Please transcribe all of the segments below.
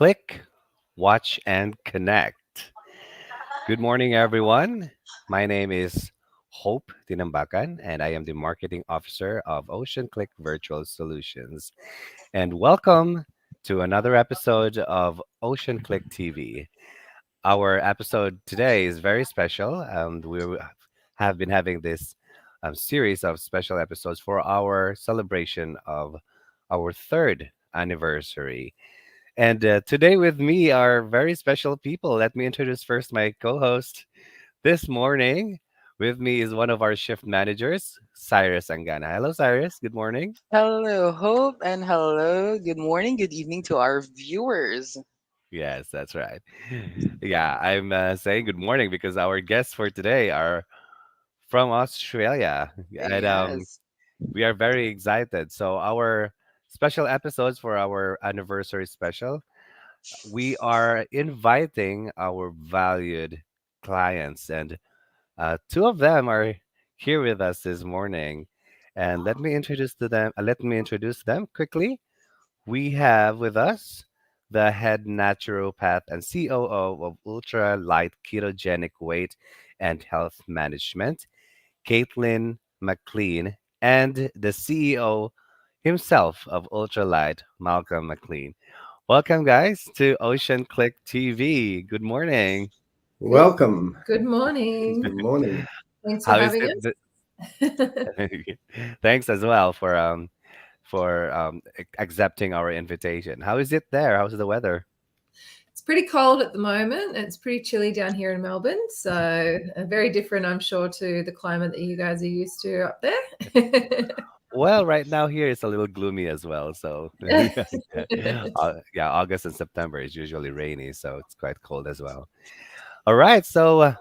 Click, watch, and connect. Good morning, everyone. My name is Hope Tinambakan, and I am the marketing officer of OceanClick Virtual Solutions. And welcome to another episode of OceanClick TV. Our episode today is very special. Have been having this series of special episodes for our celebration of our third anniversary. And today with me are very special people. Let me introduce first my co host this morning. With me is one of our shift managers, Cyrus Angana. Hello, Cyrus. Good morning. Hello, Hope, and hello, good morning, good evening to our viewers. Yes, that's right. Yeah, I'm saying good morning because our guests for today are from Australia. And Yes. we are very excited. So, our special episodes for our anniversary special, we are inviting our valued clients, and two of them are here with us this morning. And let me introduce them quickly. We have with us the head naturopath and COO of Ultra Light Ketogenic Weight and Health Management, Caitlin McLean, and the CEO himself of Ultralight, Malcolm McLean. Welcome, guys, to Ocean Click TV. Good morning. Good Welcome. good morning. Good morning. Thanks for How is having it? us. Thanks as well for accepting our invitation. How is it there? How's the weather? It's pretty cold at the moment. It's pretty chilly down here in Melbourne, so very different, I'm sure, to the climate that you guys are used to up there. Well, right now here it's a little gloomy as well. So, yeah, August and September is usually rainy, so it's quite cold as well. All right, so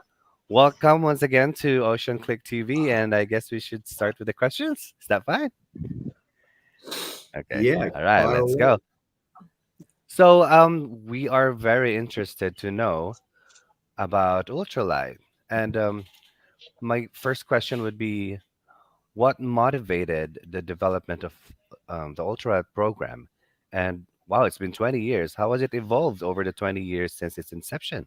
welcome once again to Ocean Click TV, and I guess we should start with the questions. Is that fine? Okay. Yeah, All right, fire let's away. go. So, we are very interested to know about ultralight, and my first question would be, what motivated the development of the ultralight program? And wow, it's been 20 years. How has it evolved over the 20 years since its inception?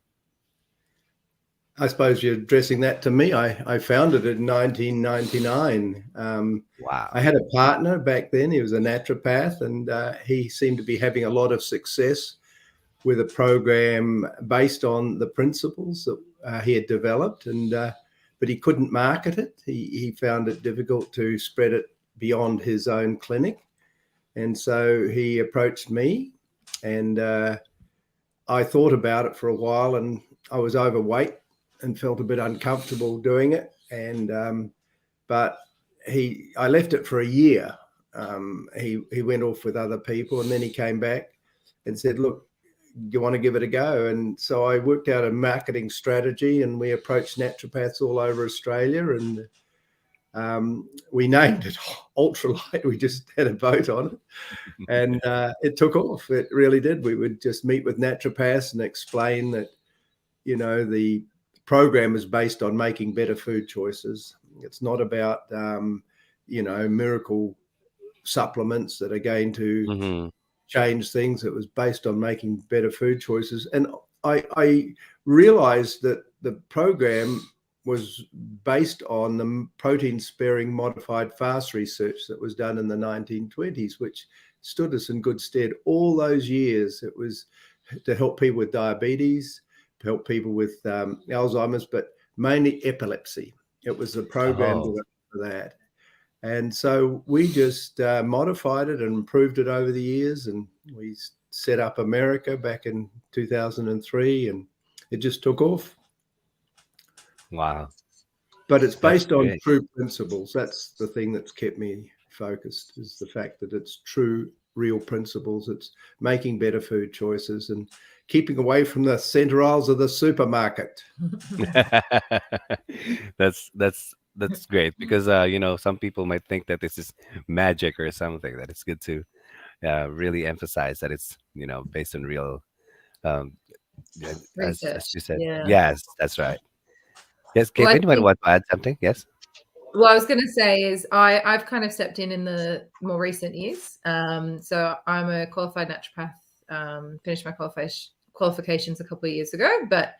I suppose you're addressing that to me. I founded it in 1999. I Wow. had a partner back then. He was a naturopath, and he seemed to be having a lot of success with a program based on the principles that he had developed, and but he couldn't market it. He found it difficult to spread it beyond his own clinic, and so he approached me, and I thought about it for a while, and I was overweight and felt a bit uncomfortable doing it. And but I left it for a year. He went off with other people, and then he came back and said, "Look, you want to give it a go?" And so I worked out a marketing strategy, and we approached naturopaths all over Australia, and we named it Ultralight. We just had a vote on it, and it took off. It really did. We would just meet with naturopaths and explain that, the program is based on making better food choices. It's not about miracle supplements that are going to Hmm. change things. It was based on making better food choices. And I realized that the program was based on the protein sparing modified fast research that was done in the 1920s, which stood us in good stead all those years. It was to help people with diabetes, to help people with Alzheimer's, but mainly epilepsy. It was the program Oh, developed for that. And so we just modified it and improved it over the years. And we set up America back in 2003, and it just took off. wow. But it's That's based on great. true principles. That's the thing that's kept me focused, is the fact that it's true, real principles. It's making better food choices and keeping away from the center aisles of the supermarket. That's great because some people might think that this is magic or something. That it's good to really emphasize that it's based on real, um, as Research. you said. Yeah. Yes, that's right. Yes, Well, I Caitlin, you might think want to add something. Yes. what I was going to say is I've kind of stepped in the more recent years. So I'm a qualified naturopath finished my qualifications a couple of years ago, but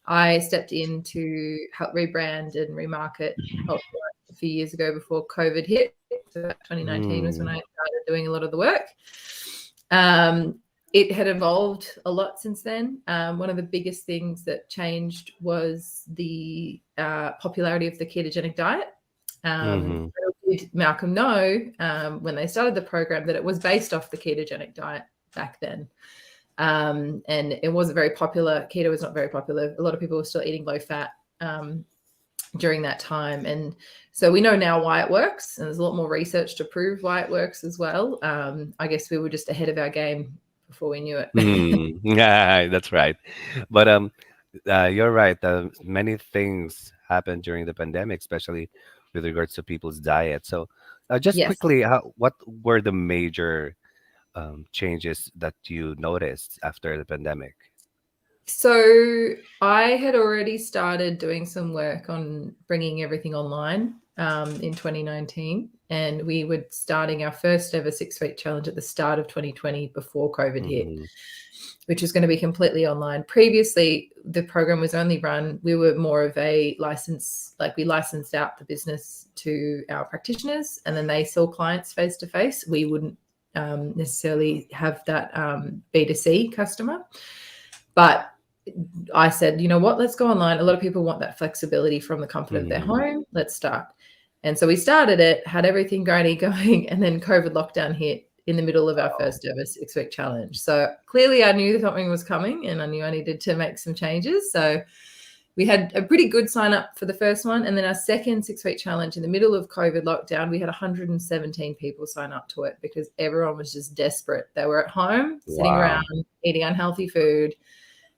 I stepped in to help rebrand and remarket Ultralight a few years ago before COVID hit. So 2019 was when I started doing a lot of the work. It had evolved a lot since then. One of the biggest things that changed was the popularity of the ketogenic diet. Did Malcolm know when they started the program that it was based off the ketogenic diet back then. And it wasn't very popular. Keto was not very popular. A lot of people were still eating low fat during that time. And so we know now why it works. And there's a lot more research to prove why it works as well. I guess we were just ahead of our game before we knew it. Yeah, that's right. But you're right. Many things happened during the pandemic, especially with regards to people's diet. So just Yes. quickly, what were the major changes that you noticed after the pandemic? So I had already started doing some work on bringing everything online in 2019, and we were starting our first ever 6-week challenge at the start of 2020 before COVID hit, which was going to be completely online. Previously, the program was only run, we were more of a license, like we licensed out the business to our practitioners, and then they saw clients face to face. We wouldn't necessarily have that B2C customer. But I said, you know what, let's go online. A lot of people want that flexibility from the comfort of their home. Let's start. And so we started it, had everything going, and then COVID lockdown hit in the middle of our first ever 6-week challenge. So clearly I knew something was coming and I knew I needed to make some changes. So we had a pretty good sign up for the first one. And then our second 6-week challenge in the middle of COVID lockdown, we had 117 people sign up to it because everyone was just desperate. They were at home, sitting around, eating unhealthy food,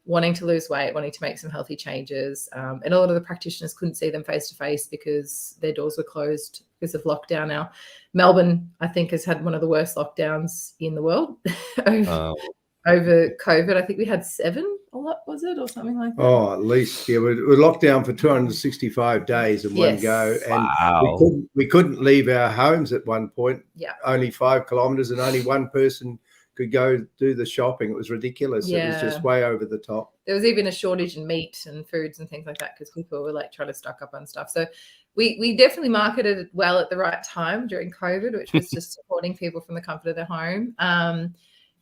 wanting to lose weight, wanting to make some healthy changes. And a lot of the practitioners couldn't see them face to face because their doors were closed because of lockdown. Now, Melbourne, I think, has had one of the worst lockdowns in the world over COVID. I think we had 7 a lot, was it, or something like that? Oh, at least. Yeah, we were locked down for 265 days in one go. And we couldn't leave our homes at one point. Yeah. Only 5 kilometres and only one person could go do the shopping. It was ridiculous. Yeah. It was just way over the top. There was even a shortage in meat and foods and things like that because people were like trying to stock up on stuff. So we definitely marketed it well at the right time during COVID, which was just supporting people from the comfort of their home.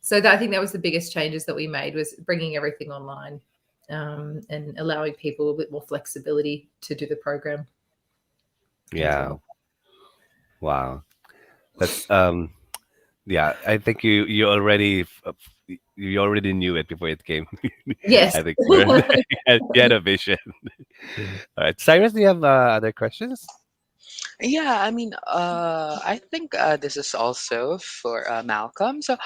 So I think that was the biggest changes that we made, was bringing everything online and allowing people a bit more flexibility to do the program. Yeah. Well. Wow. That's yeah, I think you already knew it before it came. Yes. I think you had a vision. All right, Cyrus, do you have other questions? Yeah, I mean, I think this is also for Malcolm. So,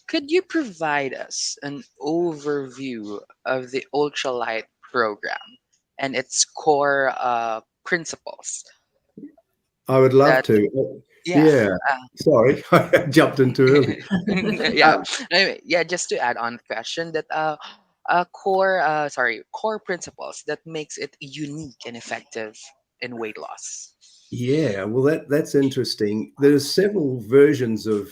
could you provide us an overview of the Ultralight program and its core principles? I would love That- to. Yeah. Yeah. Sorry, I jumped in too early. Yeah. Anyway, yeah, just to add on the question that core principles that makes it unique and effective in weight loss. Yeah, well, that's interesting. There's several versions of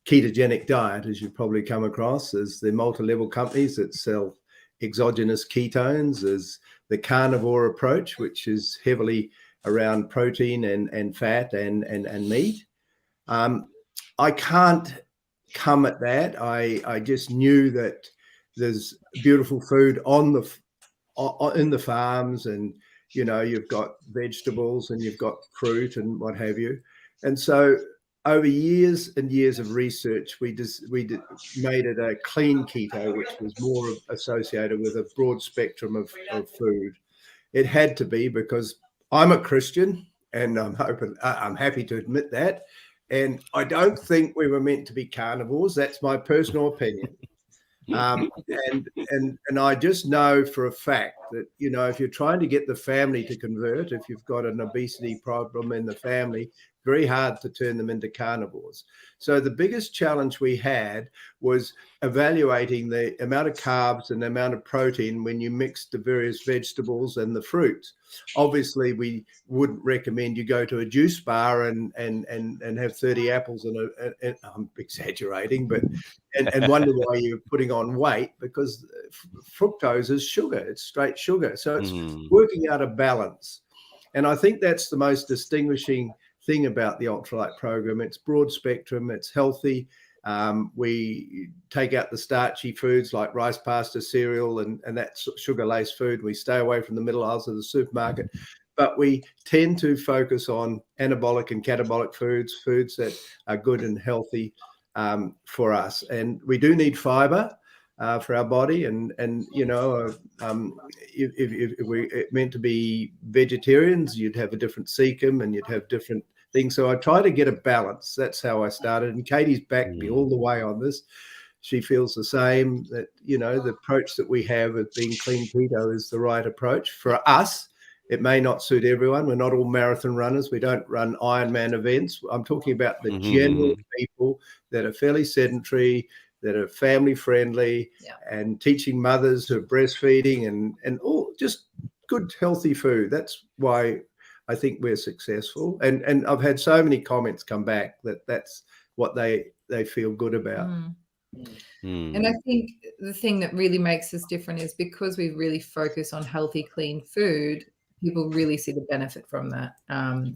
ketogenic diet, as you've probably come across. There's the multi-level companies that sell exogenous ketones. There's the carnivore approach, which is heavily around protein and fat and meat. I can't come at that. I just knew that there's beautiful food in the farms, and you've got vegetables and you've got fruit and what have you. And so over years and years of research, we made it a clean keto, which was more associated with a broad spectrum of food. It had to be, because I'm a Christian, and I'm happy to admit that. And I don't think we were meant to be carnivores. That's my personal opinion. And I just know for a fact that, if you're trying to get the family to convert, if you've got an obesity problem in the family, very hard to turn them into carnivores. So the biggest challenge we had was evaluating the amount of carbs and the amount of protein when you mix the various vegetables and the fruits. Obviously, we wouldn't recommend you go to a juice bar and have 30 apples and I'm exaggerating, but and wonder why you're putting on weight, because fructose is sugar. It's straight sugar. So it's working out a balance. And I think that's the most distinguishing thing about the ultralight program. It's broad spectrum, it's healthy. We take out the starchy foods like rice, pasta, cereal, and that sugar-laced food. We stay away from the middle aisles of the supermarket. But we tend to focus on anabolic and catabolic foods, foods that are good and healthy for us. And we do need fiber for our body. And you know, if we're meant to be vegetarians, you'd have a different cecum and you'd have different things. So I try to get a balance. That's how I started. And Katie's backed me all the way on this. She feels the same, that, you know, the approach that we have of being clean keto is the right approach for us. It may not suit everyone. We're not all marathon runners. We don't run Ironman events. I'm talking about the general people that are fairly sedentary, that are family friendly, and teaching mothers who are breastfeeding and all just good, healthy food. That's why I think we're successful. And I've had so many comments come back that that's what they feel good about. And I think the thing that really makes us different is because we really focus on healthy, clean food, people really see the benefit from that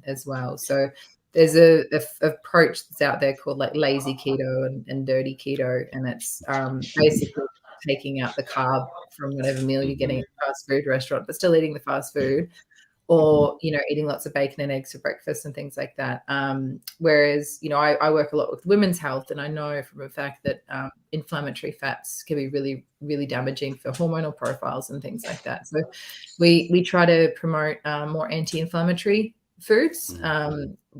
as well. So there's a approach that's out there called like lazy keto and dirty keto, and it's basically taking out the carb from whatever meal you're getting at a fast food restaurant, but still eating the fast food, or, you know, eating lots of bacon and eggs for breakfast and things like that. Whereas, you know, I work a lot with women's health, and I know from a fact that inflammatory fats can be really, really damaging for hormonal profiles and things like that. So we try to promote more anti-inflammatory foods.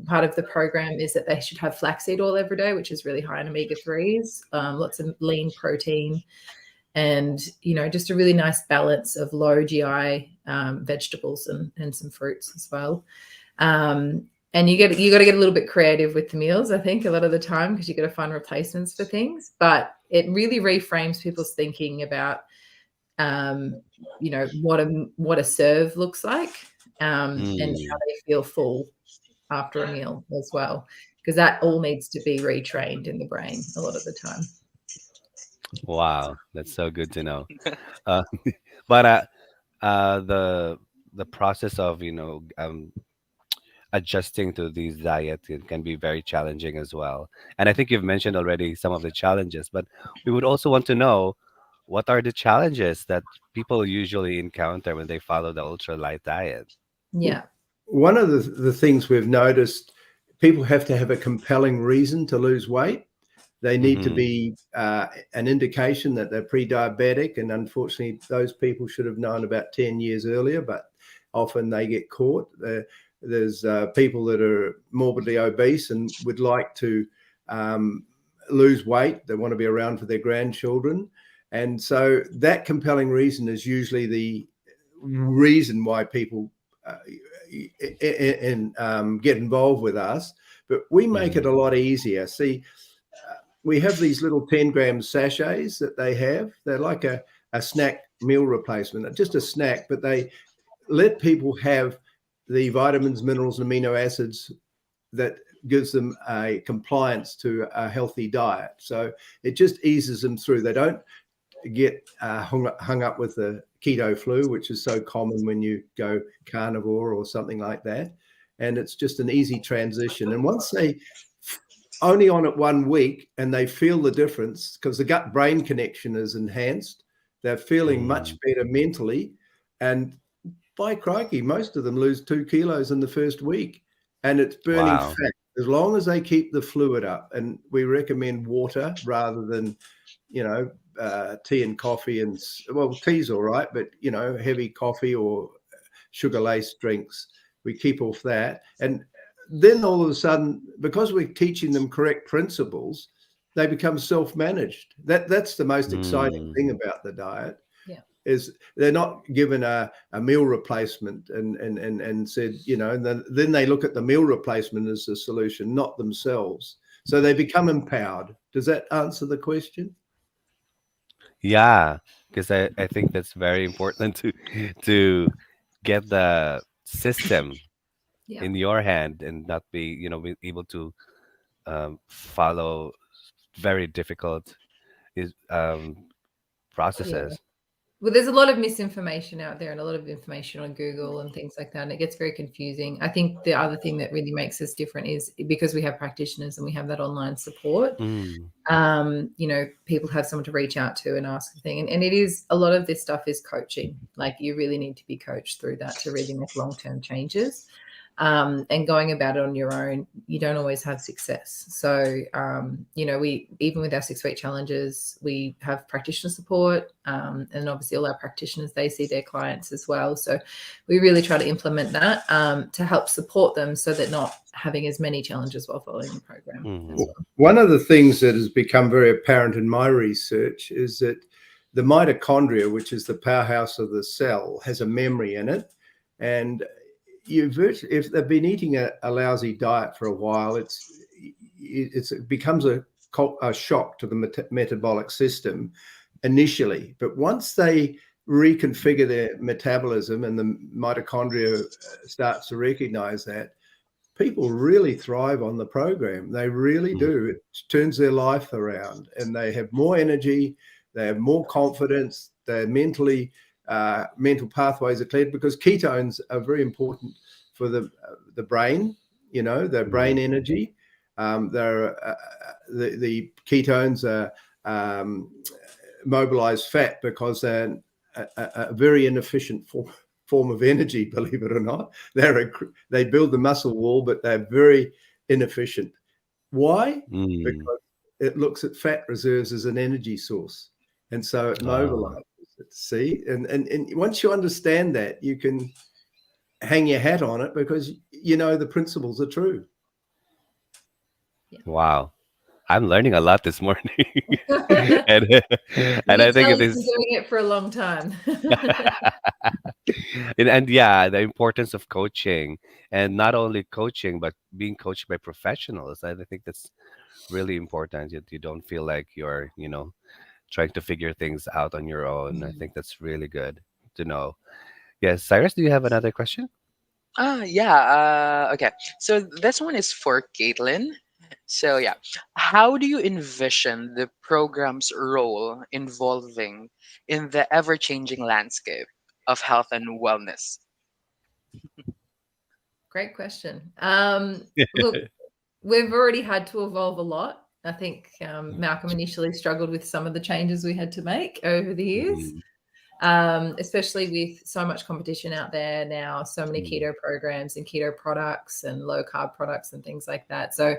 Part of the program is that they should have flaxseed oil every day, which is really high in omega-3s, lots of lean protein, and, you know, just a really nice balance of low GI vegetables and some fruits as well. And you got to get a little bit creative with the meals, I think, a lot of the time, because you got to find replacements for things. But it really reframes people's thinking about, you know, what a serve looks like, and how they feel full after a meal as well, because that all needs to be retrained in the brain a lot of the time. Wow, that's so good to know. Uh, but the process of, you know, adjusting to these diets, it can be very challenging as well. And I think you've mentioned already some of the challenges, but we would also want to know, what are the challenges that people usually encounter when they follow the ultralight diet? Yeah. One of the things we've noticed, people have to have a compelling reason to lose weight. They need to be an indication that they're pre-diabetic, and unfortunately, those people should have known about 10 years earlier, but often they get caught. There's people that are morbidly obese and would like to lose weight. They want to be around for their grandchildren. And so that compelling reason is usually the reason why people get involved with us. But we make it a lot easier. See, we have these little 10-gram sachets that they have. They're like a snack meal replacement, just a snack, but they let people have the vitamins, minerals, and amino acids that gives them a compliance to a healthy diet. So it just eases them through. They don't get hung up with the keto flu, which is so common when you go carnivore or something like that. And it's just an easy transition. And once they only on it 1 week and they feel the difference, because the gut-brain connection is enhanced, they're feeling much better mentally. And by crikey, most of them lose 2 kilos in the first week. And it's burning fat, as long as they keep the fluid up. And we recommend water rather than, you know, tea and coffee. And, well, tea's all right, but, you know, heavy coffee or sugar-laced drinks, we keep off that. And then all of a sudden, because we're teaching them correct principles, they become self-managed. That's the most exciting thing about the diet. Yeah. is they're not given a meal replacement and said, and then they look at the meal replacement as the solution, not themselves. So they become empowered. Does that answer the question? Yeah, because I think that's very important to get the system Yeah. in your hand and not be, be able to follow very difficult is Yeah. processes. Well, there's a lot of misinformation out there and a lot of information on Google and things like that. And it gets very confusing. I think the other thing that really makes us different is because we have practitioners and we have that online support. Mm. People have someone to reach out to and ask the thing. And it is, a lot of this stuff is coaching. Like, you really need to be coached through that to really make long-term changes. And going about it on your own, you don't always have success. So, we, even with our 6-week challenges, we have practitioner support, and obviously all our practitioners, they see their clients as well. So we really try to implement that to help support them so they're not having as many challenges while following the program. Mhm. As well. One of the things that has become very apparent in my research is that the mitochondria, which is the powerhouse of the cell, has a memory in it. And if they've been eating a lousy diet for a while, it becomes a shock to the metabolic system initially. But once they reconfigure their metabolism and the mitochondria starts to recognize that, people really thrive on the program. They really do. It turns their life around, and they have more energy, they have more confidence, they're mental pathways are cleared, because ketones are very important for the brain, the brain energy. The ketones are mobilized fat because they're a very inefficient form of energy, believe it or not. They build the muscle wall, but they're very inefficient. Why? Mm. Because it looks at fat reserves as an energy source, and so it mobilizes it. See, and once you understand that, you can hang your hat on it, because the principles are true. Wow. I'm learning a lot this morning. and You and I can think tell it you've been is doing it for a long time. and yeah, the importance of coaching, and not only coaching but being coached by professionals. I think that's really important. You don't feel like you're, trying to figure things out on your own. I think that's really good to know. Yes, Cyrus, do you have another question? Yeah. Okay. So this one is for Caitlin. So yeah, how do you envision the program's role involving in the ever-changing landscape of health and wellness? Great question. Look, we've already had to evolve a lot. I think Malcolm initially struggled with some of the changes we had to make over the years, especially with so much competition out there now, so many keto programs and keto products and low carb products and things like that. So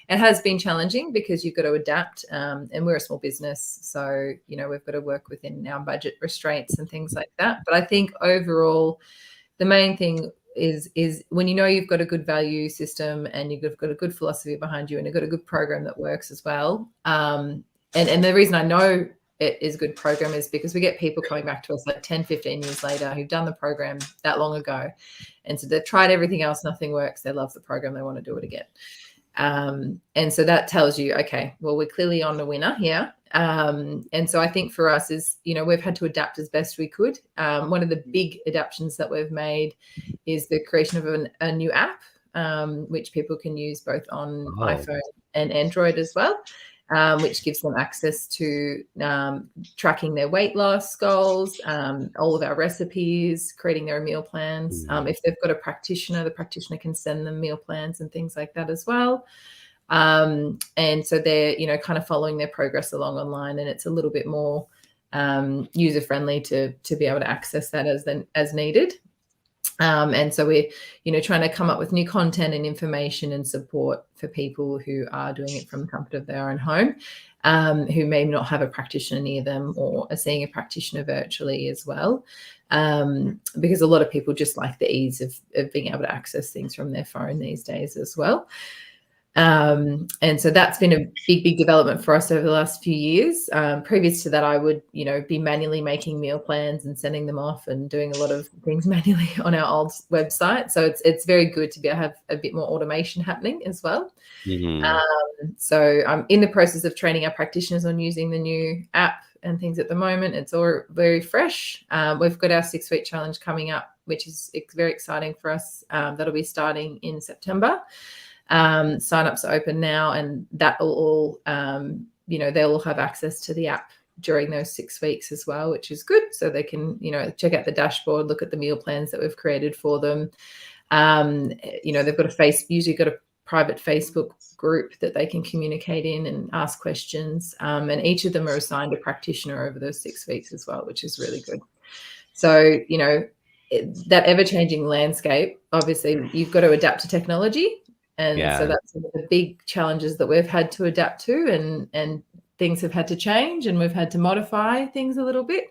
it has been challenging because you've got to adapt, and we're a small business. So, we've got to work within our budget restraints and things like that. But I think overall, the main thing is when you've got a good value system and you've got a good philosophy behind you and you've got a good program that works as well. And the reason I know it is a good program is because we get people coming back to us like 10, 15 years later who've done the program that long ago. And so they've tried everything else, nothing works. They love the program. They want to do it again. And so that tells you, okay, well, we're clearly on a winner here. And so I think for us is, we've had to adapt as best we could. One of the big adaptations that we've made is the creation of a new app, which people can use both on iPhone and Android as well, which gives them access to tracking their weight loss goals, all of our recipes, creating their meal plans. If they've got a practitioner, the practitioner can send them meal plans and things like that as well. And so they're, kind of following their progress along online, and it's a little bit more user friendly to be able to access that as needed. And so we're, trying to come up with new content and information and support for people who are doing it from the comfort of their own home, who may not have a practitioner near them or are seeing a practitioner virtually as well. Because a lot of people just like the ease of being able to access things from their phone these days as well. And so that's been a big development for us over the last few years. Previous to that, I would, be manually making meal plans and sending them off and doing a lot of things manually on our old website. So it's very good to be able to have a bit more automation happening as well. Mm-hmm. So I'm in the process of training our practitioners on using the new app and things at the moment. It's all very fresh. We've got our 6-week challenge coming up, which is very exciting for us. That'll be starting in September. Sign-ups are open now, and that will all, they'll all have access to the app during those 6 weeks as well, which is good. So they can, check out the dashboard, look at the meal plans that we've created for them. They've got usually got a private Facebook group that they can communicate in and ask questions. And each of them are assigned a practitioner over those 6 weeks as well, which is really good. So, that ever-changing landscape, obviously you've got to adapt to technology. And so that's one of the big challenges that we've had to adapt to, and things have had to change, and we've had to modify things a little bit.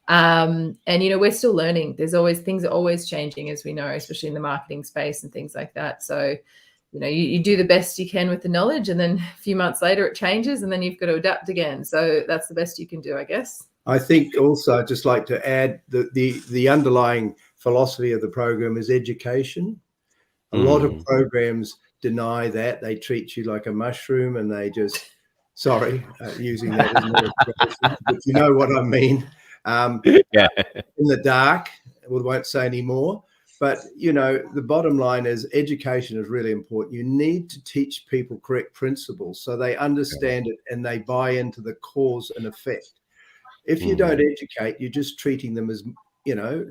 And, we're still learning. Things are always changing, as we know, especially in the marketing space and things like that. So, you do the best you can with the knowledge, and then a few months later it changes, and then you've got to adapt again. So that's the best you can do, I guess. I think also I'd just like to add that the underlying philosophy of the program is education. A lot of programs deny that. They treat you like a mushroom, and they just, using that as an illustration, but you know what I mean. In the dark, we won't say any more. But, the bottom line is education is really important. You need to teach people correct principles so they understand it and they buy into the cause and effect. If you don't educate, you're just treating them as,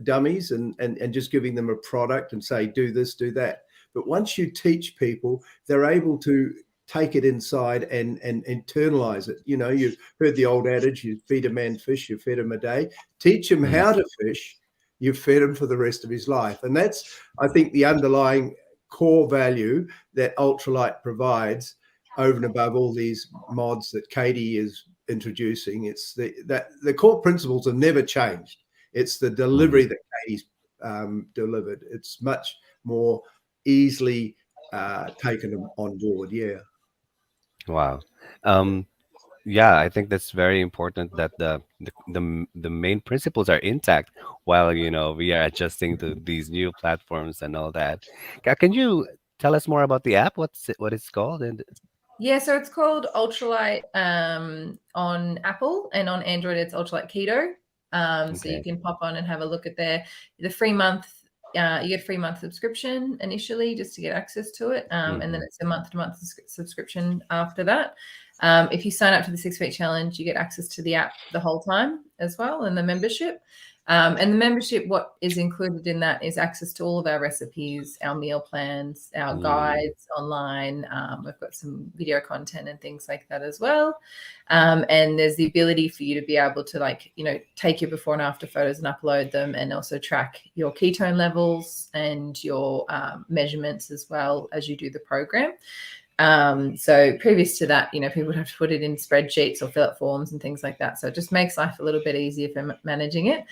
dummies and just giving them a product and say, do this, do that. But once you teach people, they're able to take it inside and internalize it. You've heard the old adage, you feed a man fish, you fed him a day. Teach him how to fish, you've fed him for the rest of his life. And that's, I think, the underlying core value that Ultralight provides over and above all these mods that Katie is introducing. It's the core principles have never changed. It's the delivery that Katie's delivered. It's much more easily taken on board. Wow. I think that's very important that the main principles are intact while we are adjusting to these new platforms and all that. Can you tell us more about the app? What it's called? And yeah, so it's called Ultralight on Apple, and on Android it's Ultralight Keto. So you can pop on and have a look at the free month. You get a free month subscription initially just to get access to it, and then it's a month-to-month subscription after that. If you sign up to the 6-week challenge, you get access to the app the whole time as well, and the membership. And the membership, what is included in that is access to all of our recipes, our meal plans, our guides online. We've got some video content and things like that as well. And there's the ability for you to be able to take your before and after photos and upload them, and also track your ketone levels and your measurements as well as you do the program. So previous to that, people would have to put it in spreadsheets or fill out forms and things like that. So it just makes life a little bit easier for managing it.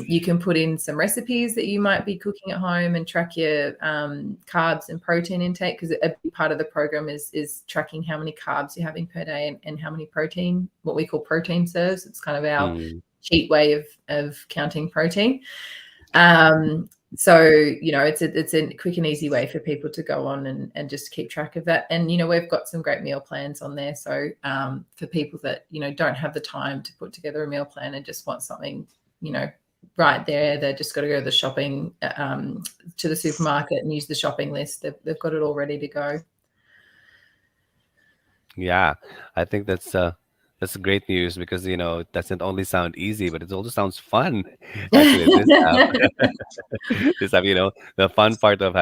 You can put in some recipes that you might be cooking at home and track your carbs and protein intake, because a big part of the program is tracking how many carbs you're having per day and how many protein, what we call protein serves. It's kind of our cheat way of counting protein. So, it's a quick and easy way for people to go on and just keep track of that. And, we've got some great meal plans on there. So for people that, don't have the time to put together a meal plan and just want something, right there, they've just got to go to the shopping, to the supermarket and use the shopping list. They've got it all ready to go. Yeah, I think that's great news, because it doesn't only sound easy, but it also sounds fun. Actually, this app, the fun part of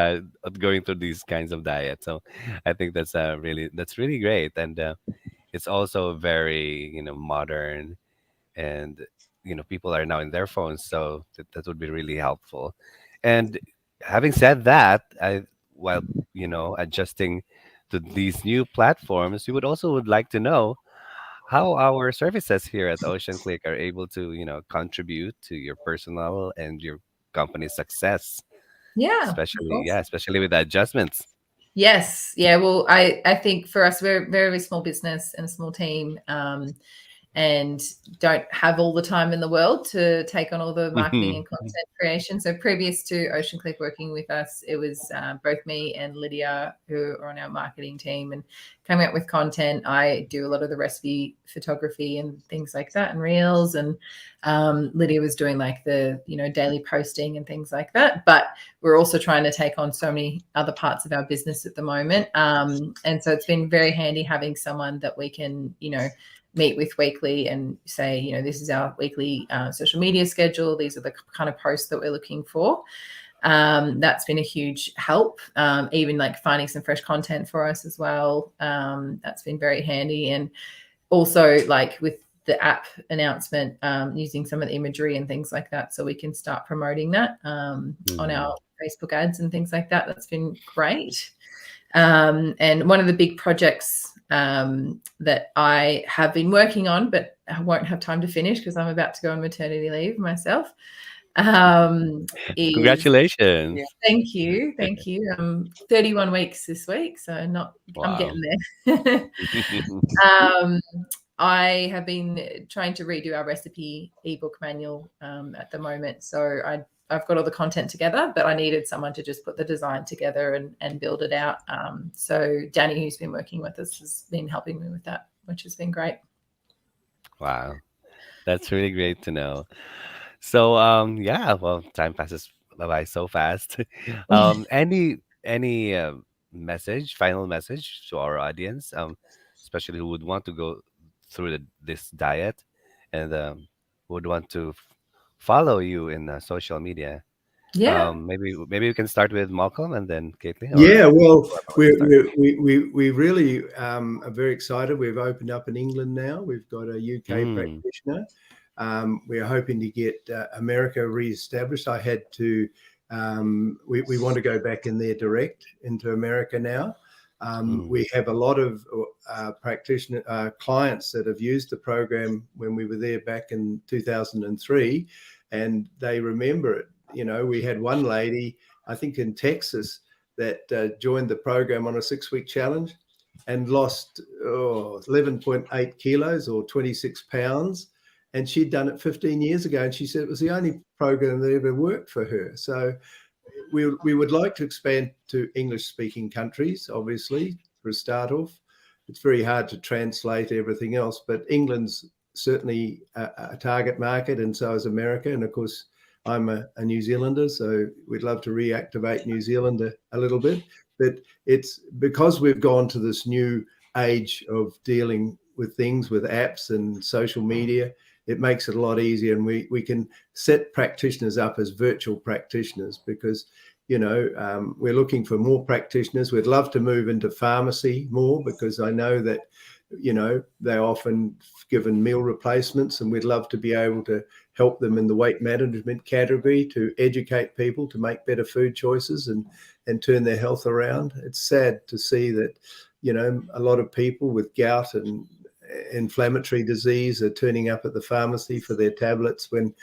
going through these kinds of diets. So I think that's really great, and it's also very modern, and people are now in their phones, so that would be really helpful. And having said that, while adjusting to these new platforms, we would like to know how our services here at OceanClick are able to, contribute to your personal and your company's success, Yeah, especially with the adjustments. Yes. Yeah. Well, I think for us, we're a very small business and a small team. And don't have all the time in the world to take on all the marketing and content creation. So previous to OceanClick working with us, it was both me and Lydia who are on our marketing team and coming up with content. I do a lot of the recipe photography and things like that and reels, and Lydia was doing like the daily posting and things like that. But we're also trying to take on so many other parts of our business at the moment, and so it's been very handy having someone that we can meet with weekly and say, this is our weekly social media schedule. These are the kind of posts that we're looking for. That's been a huge help. Even like finding some fresh content for us as well. That's been very handy. And also like with the app announcement, using some of the imagery and things like that, so we can start promoting that on our Facebook ads and things like that. That's been great. And one of the big projects that I have been working on, but I won't have time to finish because I'm about to go on maternity leave myself. Congratulations. Thank you. 31 weeks this week, so I'm Wow. getting there. I have been trying to redo our recipe ebook manual at the moment. So I've got all the content together, but I needed someone to just put the design together and build it out. So Danny, who's been working with us, has been helping me with that, which has been great. Wow. That's really great to know. So yeah, well, time passes by so fast. Any final message to our audience, especially who would want to go through this diet and would want to follow you in social media? Yeah. Maybe we can start with Malcolm and then Caitlin, or Yeah, well, whoever wants to we're, start. we really are very excited. We've opened up in England now. We've got a UK Mm, practitioner. We are hoping to get America re-established. We want to go back in there direct into America now. mm, We have a lot of practitioner clients that have used the program when we were there back in 2003, and they remember it. We had one lady, I think in Texas, that joined the program on a 6-week challenge and lost 11.8 kilos or 26 pounds. And she'd done it 15 years ago. And she said it was the only program that ever worked for her. So we would like to expand to English speaking countries, obviously, for a start off. It's very hard to translate everything else, but England's certainly a target market, and so is America. And of course, I'm a New Zealander, so we'd love to reactivate New Zealand a little bit. But it's because we've gone to this new age of dealing with things with apps and social media, it makes it a lot easier. And we can set practitioners up as virtual practitioners because, we're looking for more practitioners. We'd love to move into pharmacy more because I know that, they're often given meal replacements, and we'd love to be able to help them in the weight management category to educate people to make better food choices and turn their health around. It's sad to see that, a lot of people with gout and inflammatory disease are turning up at the pharmacy for their tablets when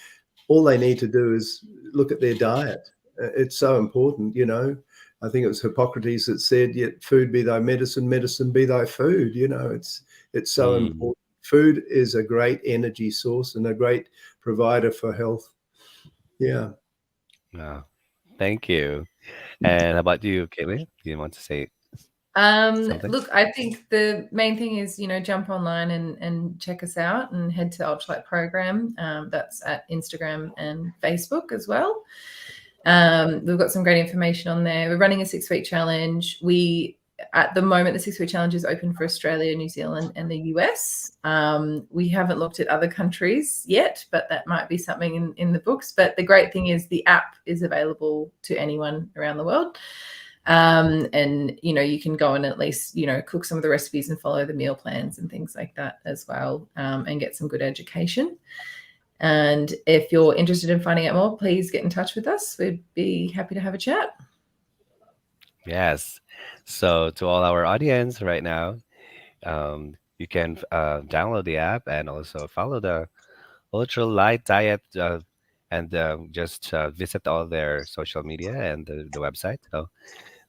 all they need to do is look at their diet. It's so important, I think it was Hippocrates that said, "Yet food be thy medicine, medicine be thy food." It's so mm. important. Food is a great energy source and a great provider for health. Yeah. Wow. Thank you. And how about you, Caitlin? Do you want to say something? Look, I think the main thing is, jump online and check us out and head to Ultralight Program. That's at Instagram and Facebook as well. We've got some great information on there. We're running a 6-week challenge. At the moment, the 6-week challenge is open for Australia, New Zealand, and the US. We haven't looked at other countries yet, but that might be something in the books. But the great thing is the app is available to anyone around the world. And you can go and at least cook some of the recipes and follow the meal plans and things like that as well, and get some good education. And if you're interested in finding out more, please get in touch with us. We'd be happy to have a chat. Yes. So to all our audience right now, you can download the app and also follow the Ultra Light Diet, and just visit all their social media and the website. So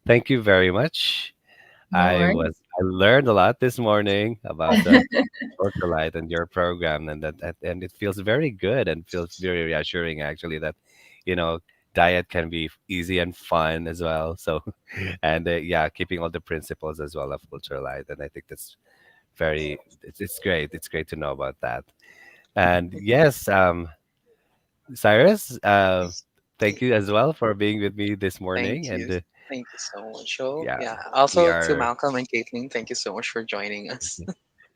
Thank you very much. No worries. I learned a lot this morning about the ultralight and your program, and and it feels very good and feels very reassuring actually that, you know, diet can be easy and fun as well. So, and yeah, keeping all the principles as well of ultralight, and I think that's it's great. It's great to know about that. And yes, Cyrus, thank you as well for being with me this Thank morning. you. And Thank you so much, Joe. yeah, Yeah. we Also to are Malcolm and Caitlin, thank you so much for joining us.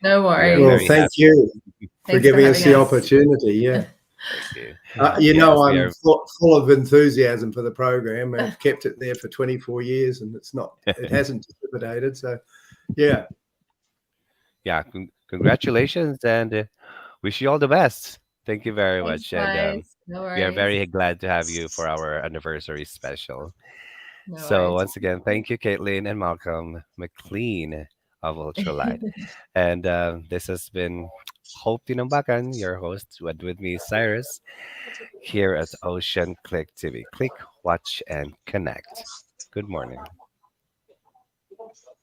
No we are Well, very worries. thank happy. you for Thanks for giving us having the us. opportunity. Yeah. Thank you. You know, Yes, we I'm are. full of enthusiasm for the program. I've kept it there for 24 years, and it hasn't dissipated. So, yeah. Yeah, congratulations and wish you all the best. Thank you very Thanks, much. And guys. No we are worries. very glad to have you for our anniversary special. No So, worries. once again, thank you, Caitlin and Malcolm McLean of Ultralight. And this has been Hope Tinambakan, your host, with me, Cyrus, here at Ocean Click TV. Click, watch, and connect. Good morning.